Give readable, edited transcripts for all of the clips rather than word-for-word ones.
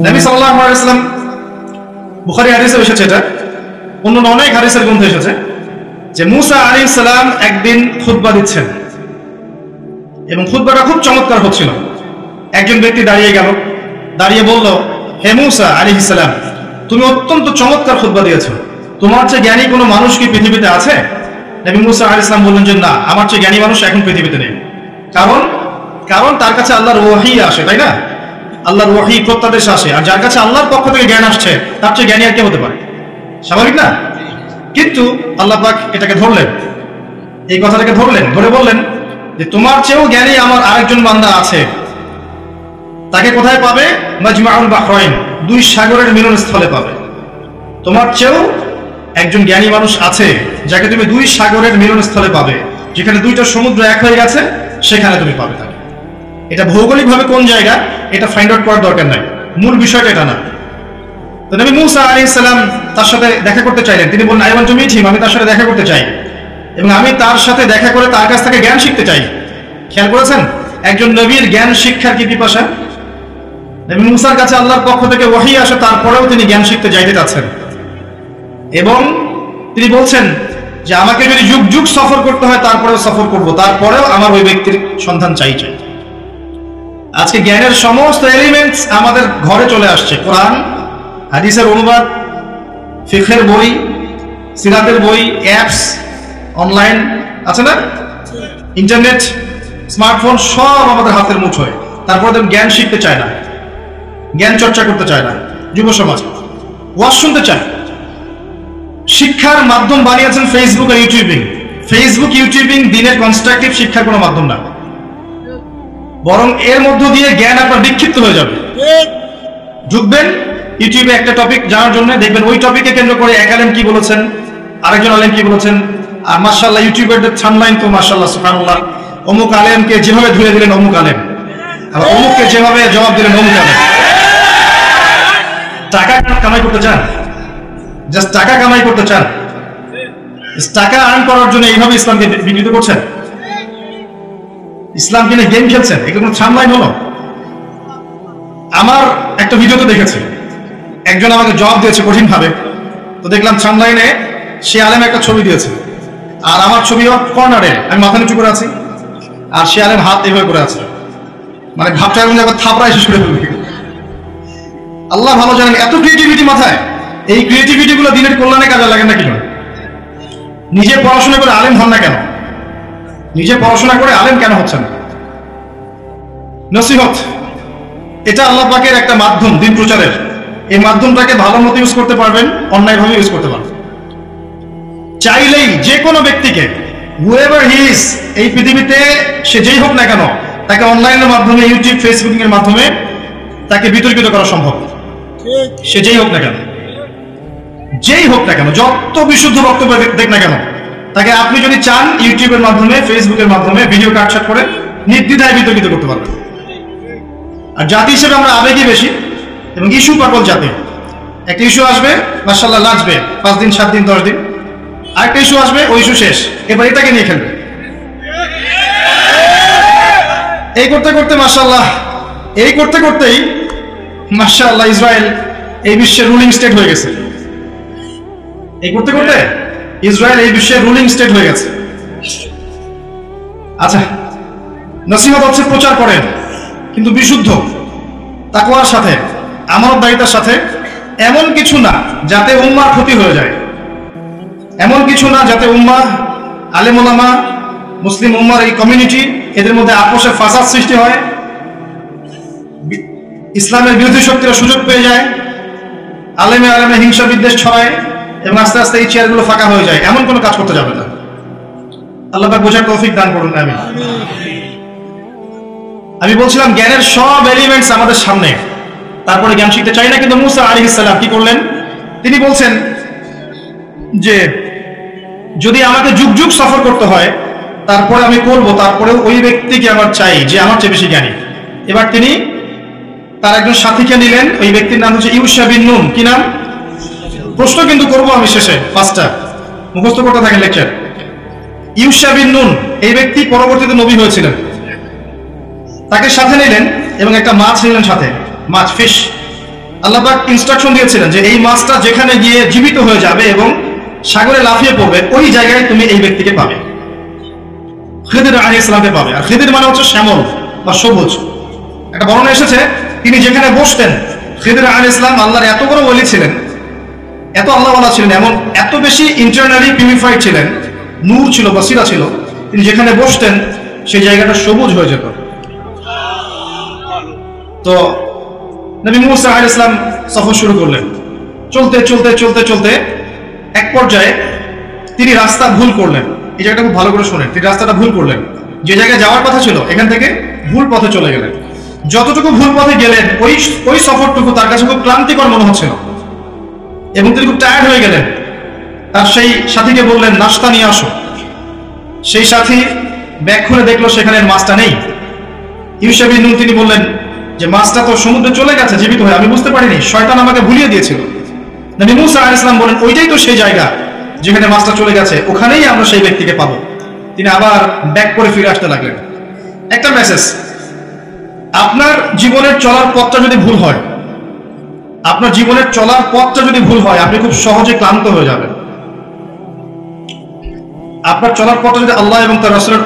নবী সাল্লাল্লাহু আলাইহি ওয়াসাল্লাম, বুখারী হাদিসে এসেছে, এটা অন্য অনেক হাদিসের গ্রন্থে এসেছে যে মুসা আলাইহিস সালাম একদিন খুতবা দিচ্ছেন এবং খুতবাটা খুব চমৎকার হচ্ছিল। একজন ব্যক্তি দাঁড়িয়ে গেল, দাঁড়িয়ে বলল, হে মুসা আলাইহিস সালাম, তুমি অত্যন্ত চমৎকার খুতবা দিয়েছো, তোমার চেয়ে জ্ঞানী কোনো মানুষ কি পৃথিবীতে আছে? নবী মুসা আলাইহিস সালাম বললেন যে না, আমার চেয়ে জ্ঞানী মানুষ এখন পৃথিবীতে নেই। কারণ তার কাছে আল্লাহর ওহী আসে, তাই না? আল্লাহর ওহী প্রত্যাদেশ আসে, আর যার কাছে আল্লাহর পক্ষ থেকে জ্ঞান আসছে তার চেয়ে জ্ঞানী আর কে হতে পারে? স্বাভাবিক না? কিন্তু আল্লাহ পাক এটাকে ধরলেন, এই কথাটাকে ধরলেন, ধরে বললেন যে তোমার চেয়েও জ্ঞানী আমার আরেকজন বান্দা আছে, তাকে কোথায় পাবে? মাজমাউল বাহরাইন, দুই সাগরের মিলনস্থলে পাবে। তোমার চেয়েও একজন জ্ঞানী মানুষ আছে যাকে তুমি দুই সাগরের মিলনস্থলে পাবে, যেখানে দুইটা সমুদ্র এক হয়ে গেছে, সেখানে তুমি পাবে তাকে। এটা ভৌগোলিকভাবে কোন জায়গা এটা ফাইন্ড আউট করার দরকার নাই, মূল বিষয়টা এটা না। তো নবী মুসা আলাইহিস সালাম তার সাথে দেখা করতে চাইলেন। তিনি বললেন, I want to meet him, আমি তার সাথে দেখা করতে চাই এবং আমি তার সাথে দেখা করে তার কাছ থেকে জ্ঞান শিখতে চাই। খেয়াল করেছেন একজন নবীর জ্ঞান শিক্ষার কি পিপাসা? নবী মুসার কাছে আল্লাহর পক্ষ থেকে ওহী আসে, তারপরেও তিনি জ্ঞান শিখতে যাইতে চাচ্ছেন এবং তিনি বলছেন যে আমাকে যদি যুগ যুগ সফর করতে হয় তারপরেও সফর করব, তারপরেও আমার ওই ব্যক্তির সন্ধান চাই। আজকে জ্ঞানের সমস্ত এলিমেন্টস আমাদের ঘরে চলে আসছে। কোরআন, হাদিসের অনুবাদ, ফিকহের বই, সিরাতের বই, অ্যাপস, অনলাইন আছে না, ইন্টারনেট, স্মার্টফোন, সব আমাদের হাতের মুঠোয়। তারপরে জ্ঞান শিখতে চায় না, জ্ঞান চর্চা করতে চায় না। যুব সমাজ ওয়াজ শুনতে চায়। শিক্ষার মাধ্যম বানিয়েছেন ফেসবুক আর ইউটিউবিং। ফেসবুক, ইউটিউবিং দিনের কনস্ট্রাকটিভ শিক্ষার কোনো মাধ্যম না, বরং এর মধ্য দিয়ে জ্ঞান আপনার বিক্ষিপ্ত হয়ে যাবে। ঢুকবেন ইউটিউবে একটা টপিক জানার জন্য, দেখবেন ওই টপিকে কেন্দ্র করে এক আলেম কি বলেছেন, আরেকজন আলেম কি বলেছেন, আর মাশাআল্লাহ ইউটিউবের থাম্বনেইল তো মাশাআল্লাহ সুবহানাল্লাহ, অমুক আলেমকে যেভাবে ধুয়ে দিলেন অমুক আলেম, আর অমুককে যেভাবে জবাব দিলেন অমুক আলেম। টাকা কামাই করতে চান? জাস্ট টাকা কামাই করতে চান? টাকা আর্ন করার জন্য এইভাবে ইসলামকে বিকৃত করছেন, ইসলাম কিনে গেম খেলছেন। এগুলো কোনো থাম্বনেইল হলো? আমার একটা ভিডিওতে দেখেছি, একজন আমাকে জবাব দিয়েছে কঠিন ভাবে, তো দেখলাম থাম্বনেইলে সে আলেম একটা ছবি দিয়েছে, আর আমার ছবি কর্নারে, আমি মাথা নিচু করে আছি, আর সে আলেম হাত এভাবে করে আছে, মানে ভাবটা এমন একবার থাপড়ায় শেষ করে ফেলবে। আল্লাহ ভালো জানেন এত ক্রিয়েটিভিটি মাথায়। এই ক্রিয়েটিভিটি গুলো দিনের কল্যাণে কাজে লাগে না কেন? নিজে পড়াশোনা করে আলেম হন না কেন? নিজে পড়াশোনা করে আলেম কেন হচ্ছেন? নসিহত, এটা আল্লাহ পাকের একটা মাধ্যম দিন প্রচারের। এই মাধ্যমটাকে ভালো মতো ইউজ করতে পারবেন, অন্যায়ভাবে ইউজ করতে পারবেন। চাইলেই যে কোনো ব্যক্তিকে, হুএভার হি ইজ, এই পৃথিবীতে সে যেই হোক না কেন, তাকে অনলাইনের মাধ্যমে, ইউটিউব, ফেসবুকিং এর মাধ্যমে তাকে বিতর্কিত করা সম্ভব। সে যেই হোক না কেন, যেই হোক না কেন, যত বিশুদ্ধ বক্তব্য দেখ না কেন, তাকে আপনি যদি চান ইউটিউবের মাধ্যমে, ফেসবুকের মাধ্যমে ভিডিও কাটছাট করে নির্দ্বিধায় বিতর্কিত করতে পারবেন। আর জাতি হিসেবে আমরা আবেগী বেশি এবং ইস্যু পাগল জাতি। একটা ইস্যু আসবে, মাশাআল্লাহ নাচবে 5 দিন, 7 দিন, 10 দিন। আরেকটা ইস্যু আসবে, ওই ইস্যু শেষ, এবার এটাকে নিয়ে খেলবে। এই করতে করতে মাশাআল্লাহ, এই করতে করতেই মাশাআল্লাহ ইসরায়েল এই বিশ্বের রুলিং স্টেট হয়ে গেছে। এই করতে করতে ইসরায়েল এই বিশ্বের রুলিং স্টেট হয়ে গেছে। আচ্ছা, নসিহত হচ্ছে প্রচার করেন, কিন্তু বিশুদ্ধ তাকওয়ার সাথে, আমানতদারিতার সাথে। এমন কিছু না যাতে উম্মার ক্ষতি হয়ে যায়, এমন কিছু না যাতে উম্মাহ, আলেম ওলামা, মুসলিম উম্মার এই কমিউনিটি, এদের মধ্যে আপোষে ফাসাদ সৃষ্টি হয়, ইসলামের বিরোধী শক্তিরা সুযোগ পেয়ে যায়, আলেমে আলেমে হিংসা বিদ্বেষ ছড়ায় এবং আস্তে আস্তে এই চেয়ারগুলো ফাঁকা হয়ে যায়। এমন কোনো কাজ করতে যাবে না। আল্লাহ পাক বোঝার তৌফিক দান করুন, আমিন। আমি বলছিলাম জ্ঞানের সব এলিমেন্টস আমাদের সামনে, তারপরে জ্ঞান শিখতে চাই না। কিন্তু মুসা আলাইহিস সালাম কি করলেন? তিনি বলছেন যে যদি আমাকে যুগ যুগ সফর করতে হয় তারপরে আমি করব, তারপরেও ওই ব্যক্তিকে আমার চাই যে আমার চেয়ে বেশি জ্ঞানী। এবার তিনি তার একজন সাথীকে নিলেন, ওই ব্যক্তির নাম হচ্ছে ইউশা বিন নুন। কি নাম? প্রশ্ন কিন্তু করবো আমি শেষে, 5টা মুখস্থ করতে থাকেন লেকচার। ইউশা বিন নুন এই ব্যক্তি পরবর্তীতে নবী হয়েছিলেন। তাকে সাথে নিলেন এবং একটা মাছ নিলেন সাথে, মাছ, ফিশ। আল্লাহ পাক ইনস্ট্রাকশন দিয়েছিলেন যে এই মাছটা যেখানে গিয়ে জীবিত হয়ে যাবে এবং সাগরে লাফিয়ে পড়বে ওই জায়গায় তুমি এই ব্যক্তিকে পাবে, খিদির আলাইহিস সালামকে পাবে। আর খিদির মানে হচ্ছে শ্যামল বা সবুজ। একটা বর্ণনা এসেছে তিনি যেখানে বসতেন, খিদির আলাইহিস সালাম আল্লাহর এত বড় ওলি ছিলেন, এত আল্লাহওয়ালা ছিলেন, এমন এত বেশি ইন্টারনালি পিউরিফাইড ছিলেন, নূর ছিল, বসিরা ছিল, তিনি যেখানে বসতেন সেই জায়গাটা সবুজ হয়ে যেত। তো নবী মুসা আলাইহিস সালাম সফর শুরু করলেন। চলতে চলতে চলতে চলতে এক পর্যায়ে তিনি রাস্তা ভুল করলেন। এই জায়গাটা খুব ভালো করে শোনেন, তিনি রাস্তাটা ভুল করলেন। যে জায়গায় যাওয়ার কথা ছিল এখান থেকে ভুল পথে চলে গেলেন। যতটুকু ভুল পথে গেলেন ওই সফরটুকু তার কাছে খুব ক্লান্তিকর মনে হচ্ছিল এবং তিনি খুব টায়ার্ড হয়ে গেলেন। তার সেই সাথীকে বললেন নাস্তা নিয়ে আসো। সেই সাথী ব্যাগ খুলে দেখলো সেখানে মাছটা নেই। ইউসা বিন নুন তিনি বললেন যে মাছটা তো সমুদ্রে চলে গেছে জীবিত হয়ে, আমি বুঝতে পারিনি, শয়তান আমাকে ভুলিয়ে দিয়েছিল। নবী মুসা আলাইহিস সালাম বলেন ওইটাই তো সেই জায়গা যেখানে মাছটা চলে গেছে, ওখানেই আমরা সেই ব্যক্তিকে পাবো। তিনি আবার ব্যাক করে ফিরে আসতে লাগলেন। একটা মেসেজ, আপনার জীবনের চলার পথটা যদি ভুল হয়, আপনার জীবনের চলার পথটা যদি ভুল হয়, আপনি খুব সহজে ক্লান্ত হয়ে যাবেন। আপনার চলার পথটা যদি আল্লাহ এবং তার রাসূলের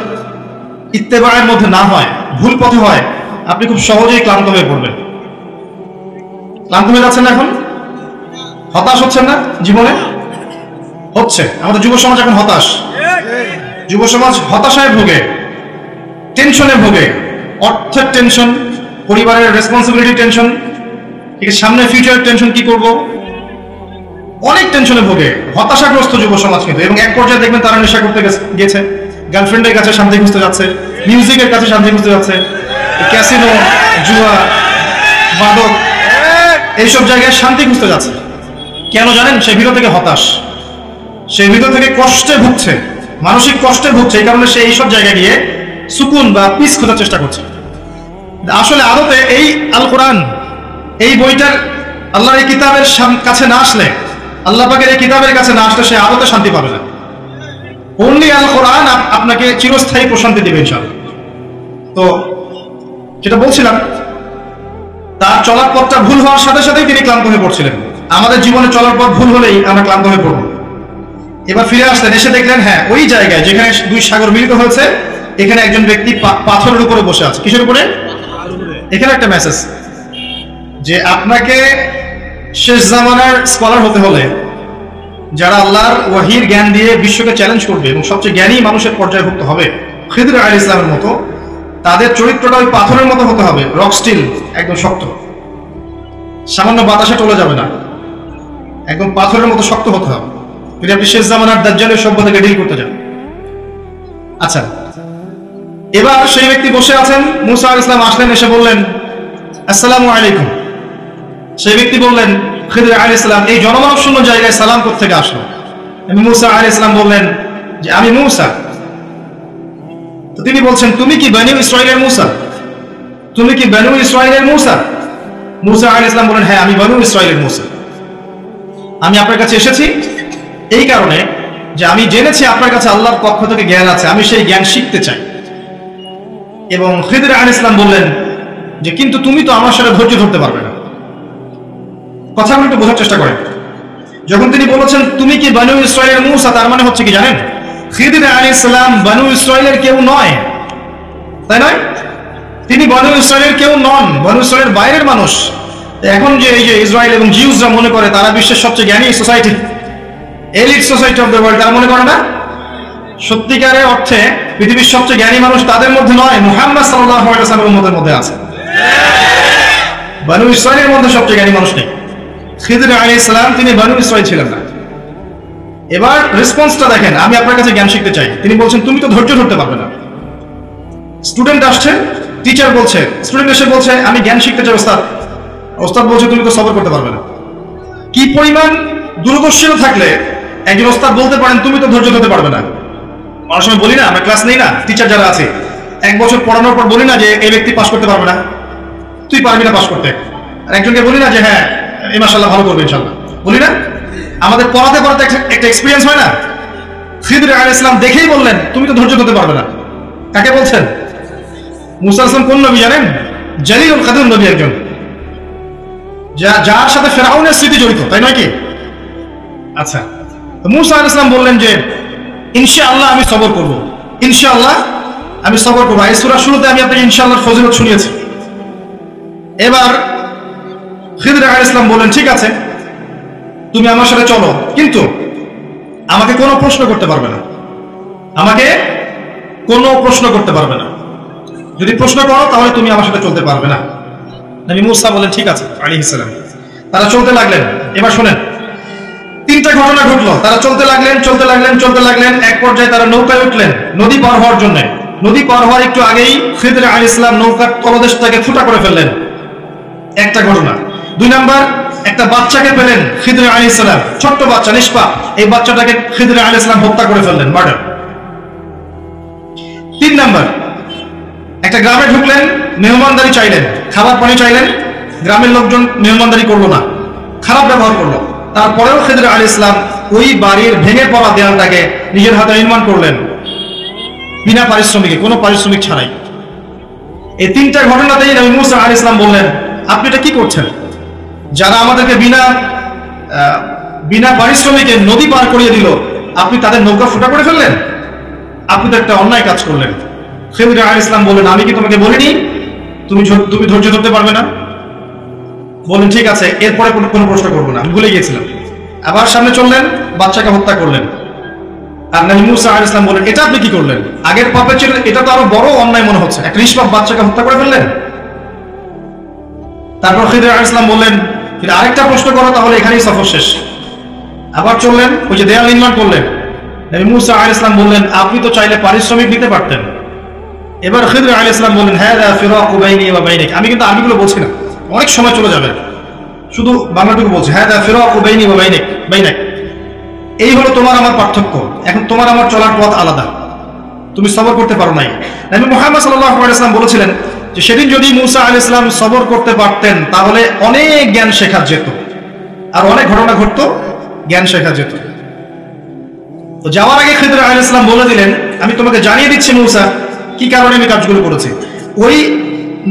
ইত্তেবায়ের মধ্যে না হয়, ভুল পথে হয়, আপনি খুব সহজেই ক্লান্ত হয়ে পড়বেন। ক্লান্ত হয়ে যাচ্ছেন না এখন? হতাশ হচ্ছেন না জীবনে? হচ্ছে। আমাদের যুব সমাজ এখন হতাশ। যুব সমাজ হতাশায় ভোগে, টেনশনে ভোগে, অর্থের টেনশন, পরিবারের রেসপন্সিবিলিটি টেনশন, ঠিক সামনে ফিউচার টেনশন, কি করব, অনেক টেনশনে ভোগে, হতাশাগ্রস্ত যুব সমাজ কিন্তু। এবং এক পর্যায়ে দেখবেন তারা নেশা করতে গেছে, গার্লফ্রেন্ডের কাছে শান্তি খুঁজতে যাচ্ছে, মিউজিকের কাছে শান্তি খুঁজতে যাচ্ছে, ক্যাসিনো, জুয়া, মাদক, এইসব জায়গায় শান্তি খুঁজতে যাচ্ছে। কেন জানেন? সে ভিতর থেকে হতাশ, সে ভিতর থেকে কষ্টে ভুগছে, মানসিক কষ্টে ভুগছে। এই কারণে সে এইসব জায়গায় গিয়ে সুকুন বা পিস খোঁজার চেষ্টা করছে। আসলে আদতে এই আল কোরআন, এই বইটার, আল্লাহর এই কিতাবের কাছে না আসলে, আল্লাহ পাকের এই কিতাবের কাছে না আসলে সে আদতে শান্তি পাবে না। অনলি আল কোরআন আপনাকে চিরস্থায়ী প্রশান্তি দেবে ইনশাআল্লাহ। তো যেটা বলছিলাম, তার চলার পথটা ভুল হওয়ার সাথে সাথেই তিনি ক্লান্ত হয়ে পড়ছিলেন। আমাদের জীবনে চলার পথ ভুল হলেই আমরা ক্লান্ত হয়ে পড়ব। এবার ফিরে আসলেন, এসে দেখলেন হ্যাঁ ওই জায়গায় যেখানে দুই সাগর মিলিত হয়েছে এখানে একজন ব্যক্তি পাথরের উপরে বসে আছে। কিসের উপরে? এখানে একটা মেসেজ যে আপনাকে শেষ জামানার স্কলার হতে হলে, যারা আল্লাহর ওয়াহির জ্ঞান দিয়ে বিশ্বকে চ্যালেঞ্জ করবে এবং সবচেয়ে জ্ঞানী মানুষের পর্যায়ভুক্ত হবে খিদির আলাইহিস সালামের মতো, তাদের চরিত্রটা ওই পাথরের মতো হতে হবে, রক স্টিল, একদম শক্ত, সামান্য বাতাসে চলে যাবে না, একদম পাথরের মতো শক্ত হতে হবে যদি আপনি শেষ জামানার দাজ্জালের সভ্যতাকে ডিল করতে যান। আচ্ছা, এবার সেই ব্যক্তি বসে আছেন, মুসা আলাইহিস সালাম আসলেন, এসে বললেন আসসালামু আলাইকুম। সেই ব্যক্তি বললেন খিদির আলাইহিস সালাম এই জনমানব শূন্য জায়গায় সালাম কোত্থেকে আসলো? মুসা আলাইহিস সালাম বললেন যে আমি মুসা। তো তিনি বলছেন তুমি কি বনী ইসরাইলের মুসা? তুমি কি বনী ইসরাইলের মুসা? মুসা আলাইহিস সালাম বলেন হ্যাঁ আমি বনী ইসরাইলের মুসা। আমি আপনার কাছে এসেছি এই কারণে যে আমি জেনেছি আপনার কাছে আল্লাহর পক্ষ থেকে জ্ঞান আছে, আমি সেই জ্ঞান শিখতে চাই। এবং খিদির আলাইহিস সালাম বললেন যে কিন্তু তুমি তো আমার সাথে ধৈর্য ধরতে পারবে না। কথাগুলো একটু বোঝার চেষ্টা করেন। যখন তিনি বলেছেন তুমি কি বনী ইসরাইলের মুসা, তার মানে হচ্ছে কি জানেন? খিদির আলাইহিস সালাম বনী ইসরাইলের কেউ নয়, তাই নয়? তিনি বনী ইসরাইলের কেউ নন, বনী ইসরাইলের বাইরের মানুষ। এখন যে এই যে ইসরায়েল এবং জিউসরা মনে করে তারা বিশ্বের সবচেয়ে জ্ঞানী society, elite society of the world, তারা মনে করে না সত্যিকারের অর্থে পৃথিবীর সবচেয়ে জ্ঞানী মানুষ তাদের মধ্যে নয়, মুহাম্মদ সাল্লাল্লাহু আলাইহি ওয়াসাল্লামের উম্মতের মধ্যে আছে। বনী ইসরাইলের মধ্যে সবচেয়ে জ্ঞানী মানুষ নেই। খিদির আলাইহিস সালাম তিনি বনী ইসরাইল ছিলেন না। এবার রেসপন্সটা দেখেন, আমি আপনার কাছে জ্ঞান শিখতে চাই। তিনি বলছেন তুমি তো ধৈর্য ধরতে পারবে না। স্টুডেন্ট আসছে, টিচার বলছে, স্টুডেন্ট এসে বলছে আমি জ্ঞান শিখতে চাই ওস্তাদ। ওস্তাদ বলছে তুমি তো সবর করতে পারবে না। কি পরিমাণ দূরদর্শিতা থাকলে একজন ওস্তাদ বলতে পারেন তুমি তো ধৈর্য ধরতে পারবে না। অনেক সময় বলি না, আমরা ক্লাস নেই না, টিচার যারা আছে এক বছর পড়ানোর পর বলি না যে এই ব্যক্তি পাস করতে পারবে না, তুই পারবি না পাস করতে। আর একজনকে বলি না যে হ্যাঁ এই মাশাআল্লাহ ভালো করবে ইনশাআল্লাহ, বলি না? আমাদের পড়াতে পড়াতে একটা এক্সপিরিয়েন্স হয় না? খিদির আলাইহিস সালাম দেখেই বললেন তুমি তো ধৈর্য ধরতে পারবে না। কাকে বলছেন? মুসা আলাইহিস সালাম কোন নবী জানেন? জলিলুল কদর নবী একজন। যার সাথে ফেরাউনের স্মৃতি জড়িত, তাই নয় কি? আচ্ছা, তো মূসা আলাইহিস সালাম বললেন যে ইনশাআল্লাহ আমি সবর করব, ইনশাআল্লাহ আমি সবর করবো। এই সূরার শুরুতে আমি আপনাকে ইনশাআল্লাহর ফজিলত শুনিয়েছি। এবার খিদর আলাইহিস সালাম বললেন ঠিক আছে, তুমি আমার সাথে চলো, কিন্তু আমাকে কোনো প্রশ্ন করতে পারবে না, আমাকে কোনো প্রশ্ন করতে পারবে না। যদি প্রশ্ন করো তাহলে তুমি আমার সাথে চলতে পারবে না। নবী মূসা বলেন ঠিক আছে আলাইহিস সালাম। তারা চলতে লাগলেন। এবার শোনেন, তিনটা ঘটনা ঘটলো। তারা চলতে লাগলেন, চলতে লাগলেন, চলতে লাগলেন। এক পর্যায়ে তারা নৌকায় উঠলেন নদী পার হওয়ার জন্য। নদী পার হওয়ার একটু আগেই খিদর আলাইহিস সালাম নৌকার তলদেশটাকে ফুটা করে ফেললেন, একটা ঘটনা। দুই নাম্বার, একটা বাচ্চাকে পেলেন খিদর আলাইহিস সালাম, ছোট্ট বাচ্চা, নিষ্পাপ। এই বাচ্চাটাকে খিদর আলাইহিস সালাম হত্যা করে ফেললেন, মার্ডার। তিন নাম্বার, একটা গ্রামে ঢুকলেন, মেহমানদারি চাইলেন, খাবার পানি চাইলেন, গ্রামের লোকজন মেহমানদারি করলো না, খারাপ ব্যবহার করলো। তারপরেও খিদর আলাইহিস সালাম ওই বাড়ির ভেঙে পড়া দেয়ালটাকে নিজের হাতে নির্মাণ করলেন, বিনা পারিশ্রমিকে, কোনো পারিশ্রমিক ছাড়াই। এই তিনটা ঘটনাতেই নবী মূসা আলাইহিস সালাম বললেন আপনি এটা কি করছেন? যারা আমাদেরকে বিনা পারিশ্রমিকে নদী পার করিয়ে দিল, আপনি তাদের নৌকা ফুটা করে ফেললেন, আপনি তো একটা অন্যায় কাজ করলেন। খিদর আলাইহিস সালাম বললেন আমি কি তোমাকে বলিনি তুমি ধৈর্য ধরতে পারবে না? বলেন ঠিক আছে, এরপরে কোনো প্রশ্ন করবো না, আমি ভুলে গিয়েছিলাম। আবার সামনে চললেন, বাচ্চাকে হত্যা করলেন। আর নবী মূসা আলাইহিস সালাম বলেন এটা আপনি কি করলেন? আগের পাপে ছিল, এটা তো আরো বড় অন্যায় মনে হচ্ছে, একটা নিষ্পাপ বাচ্চাকে হত্যা করে ফেললেন। তারপর খিদর আলাইহিস সালাম বললেন আরেকটা প্রশ্ন করো, তাহলে এখানেই সফর শেষ। আবার চললেন, ওই যে দেয়াল নির্মাণ করলেন। নবী মূসা আলাইহিস সালাম বললেন আপনি তো চাইলে পারিশ্রমিক দিতে পারতেন। এবার খিদর আলাইহিস সালাম বললেন হাযা ফিরাকু বাইনি ওয়া বাইনিক। আমি কিন্তু আরবিগুলো বলছি না, অনেক সময় চলে যাবে, শুধু বাংলাটুকু বলছি। হাযা ফিরাকু বাইনি ওয়া বাইনিক, এই হলো তোমার আমার পার্থক্য, এখন তোমার আমার চলার পথ আলাদা, তুমি সবর করতে পারো নাই। নবী মুহাম্মদ সাল্লাল্লাহু আলাইহি ওয়াসাল্লাম বলেছিলেন যে সেদিন যদি মূসা আলাইহিস সালাম সবর করতে পারতেন তাহলে অনেক জ্ঞান শেখা যেত, আর অনেক ঘটনা ঘটতো, জ্ঞান শেখা যেত। তো যাওয়ার আগে খিদর আলাইহিস সালাম বলে দিলেন আমি তোমাকে জানিয়ে দিচ্ছি মূসা কি কারণে আমি কাজগুলো করেছি। ওই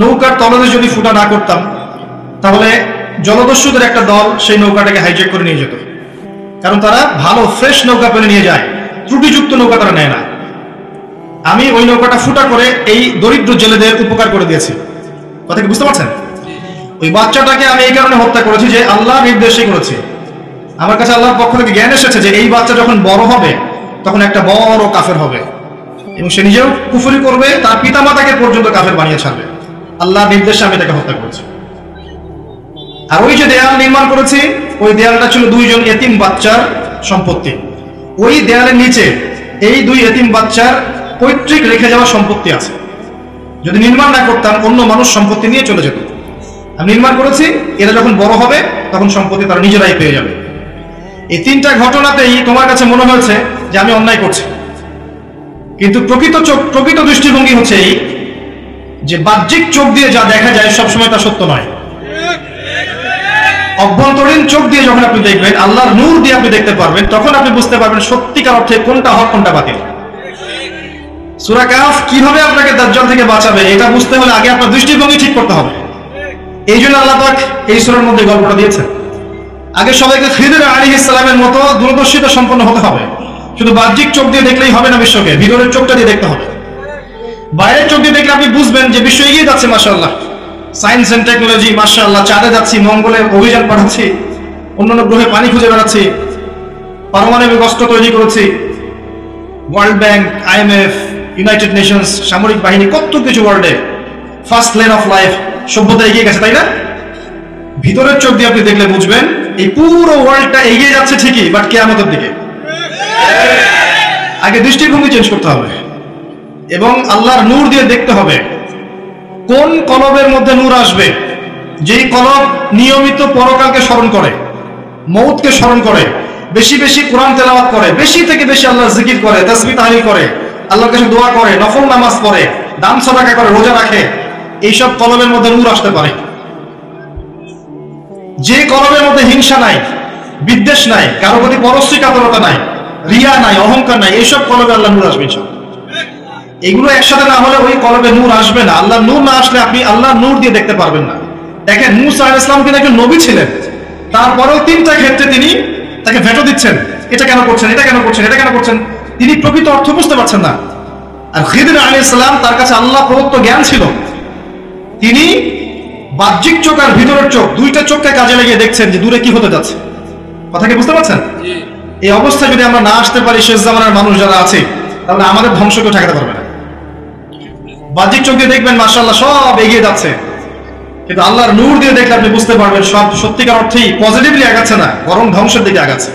নৌকার তলদেশ যদি ফুটা না করতাম তাহলে জলদস্যুদের একটা দল সেই নৌকাটাকে হাইজ্যাক করে নিয়ে যেত, কারণ তারা ভালো ফ্রেশ নৌকা পেলে নিয়ে যায়, ত্রুটিযুক্ত নৌকা তারা নেয় না। আমি ওই নৌকাটা ফুটা করে এই দরিদ্র জেলেদের উপকার করে দিয়েছি। কথা কি বুঝতে পারছেন? ওই বাচ্চাটাকে আমি এই কারণে হত্যা করেছি যে আল্লাহর নির্দেশই করেছি। আমার কাছে আল্লাহর পক্ষ থেকে জ্ঞান এসেছে যে এই বাচ্চা যখন বড় হবে তখন একটা বড় কাফের হবে এবং সে নিজেও কুফরি করবে, তার পিতামাতাকে পর্যন্ত কাফের বানিয়ে ছাড়বে। আল্লাহর নির্দেশে আমি তাকে হত্যা করেছি। আর ওই যে দেয়াল নির্মাণ করেছি, ওই দেয়ালটা ছিল দুইজন এতিম বাচ্চার সম্পত্তি। ওই দেয়ালের নিচে এই দুই এতিম বাচ্চার পৈতৃক রেখে যাওয়া সম্পত্তি আছে। যদি নির্মাণ না করতাম অন্য মানুষ সম্পত্তি নিয়ে চলে যেত। আমি নির্মাণ করেছি, এরা যখন বড় হবে তখন সম্পত্তি তারা নিজেরাই পেয়ে যাবে। এই তিনটা ঘটনাতেই তোমার কাছে মনে হয়েছে যে আমি অন্যায় করছি, কিন্তু প্রকৃত দৃষ্টিভঙ্গি হচ্ছে এই যে বাহ্যিক চোখ দিয়ে যা দেখা যায় সবসময় তা সত্য নয়। অভ্যন্তরীণ চোখ দিয়ে যখন আপনি দেখবেন, আল্লাহর নূর দিয়ে আপনি দেখতে পারবেন, তখন আপনি বুঝতে পারবেন সত্যিকার অর্থে কোনটা হক কোনটা বাতিল। সূরা কাহফ কিভাবে আপনাকে দাজ্জাল থেকে বাঁচাবে এটা বুঝতে হলে আগে আপনার দৃষ্টিভঙ্গি ঠিক করতে হবে। এই জন্য আল্লাহ পাক এই সূরার মধ্যে গল্পটা দিয়েছেন। আগে সবাইকে খিদর আলাইহিস সালামের মতো দূরদর্শিতা সম্পন্ন হতে হবে। শুধু বাহ্যিক চোখ দিয়ে দেখলেই হবে না, বিশ্বকে ভিতরের চোখটা দিয়ে দেখতে হবে। বাইরের চোখ দিয়ে দেখলে আপনি বুঝবেন যে বিশ্ব এগিয়ে যাচ্ছে, মাশাআল্লাহ, সায়েন্স এন্ড টেকনোলজি, মাশাআল্লাহ, চাঁদে যাচ্ছি, মঙ্গলে অভিযান পাঠাচ্ছি, অন্যান্য গ্রহে পানি খুঁজে বেড়াচ্ছি, পারমাণবিক অস্ত্র তৈরি করেছি, world bank, IMF, United Nations, সামরিক বাহিনী, কত কিছু ওয়ার্ল্ডে, ফার্স্ট লেন অফ লাইফ, সভ্যতা এগিয়ে গেছে, তাই না? ভিতরের চোখ দিয়ে আপনি দেখলে বুঝবেন এই পুরো ওয়ার্ল্ডটা এগিয়ে যাচ্ছে ঠিকই, বাট কিয়ামতের দিকে। আগে দৃষ্টিভঙ্গি চেঞ্জ করতে হবে এবং আল্লাহর নূর দিয়ে দেখতে হবে কোন কলবের মধ্যে নূর আসবে, যেই কলব নিয়মিত পরকালকে স্মরণ করে, মৌতকে স্মরণ করে, বেশি বেশি কোরআন তেলাওয়াত করে, বেশি থেকে বেশি আল্লাহর জিকির করে, তাসবিহ তাহলিল করে, আল্লাহর কাছে দোয়া করে, নফল নামাজ পড়ে, দান সাদাকা করে, রোজা রাখে, এইসব কলবের মধ্যে নূর আসতে পারে। যে কলবের মধ্যে হিংসা নাই, বিদ্বেষ নাই, কারো প্রতি পরশ্রী কাতরতা নাই, রিয়া নাই, অহংকার নাই, এইসব কলবে আল্লাহ নূর আসবে ইনশাআল্লাহ। এগুলো একসাথে না হলে ওই কলবে নূর আসবে না। আল্লাহ নূর না আসলে আপনি আল্লাহ নূর দিয়ে দেখতে পারবেন না। দেখেন মুসা আলাইহিস সালাম কিন্তু একজন নবী ছিলেন, তারপরেও তিনটা ক্ষেত্রে তিনি তাকে ভেটো দিচ্ছেন, এটা কেন করছেন, এটা কেন করছেন, এটা কেন করছেন। তিনি প্রকৃত অর্থ বুঝতে পারছেন না। আর খিদর আলাইহিস সালাম, তার কাছে আল্লাহ প্রদত্ত জ্ঞান ছিল, তিনি বাহ্যিক চোখ আর ভিতরের চোখ, দুইটা চোখকে কাজে লাগিয়ে দেখছেন যে দূরে কি হতে যাচ্ছে। কথা কি বুঝতে পারছেন? এই অবস্থায় যদি আমরা না আসতে পারি, শেষ জামানার মানুষ যারা আছে, তাহলে আমাদের ধ্বংস কেউ ঠেকাতে পারবে না। বাহ্যিক চোখ দিয়ে দেখবেন মাশাআল্লাহ সব এগিয়ে যাচ্ছে, কিন্তু আল্লাহর নূর দিয়ে দেখলে আপনি বুঝতে পারবেন সব সত্যিকার অর্থেই পজিটিভলি আগাচ্ছে না, বরং ধ্বংসের দিকে আগাচ্ছে।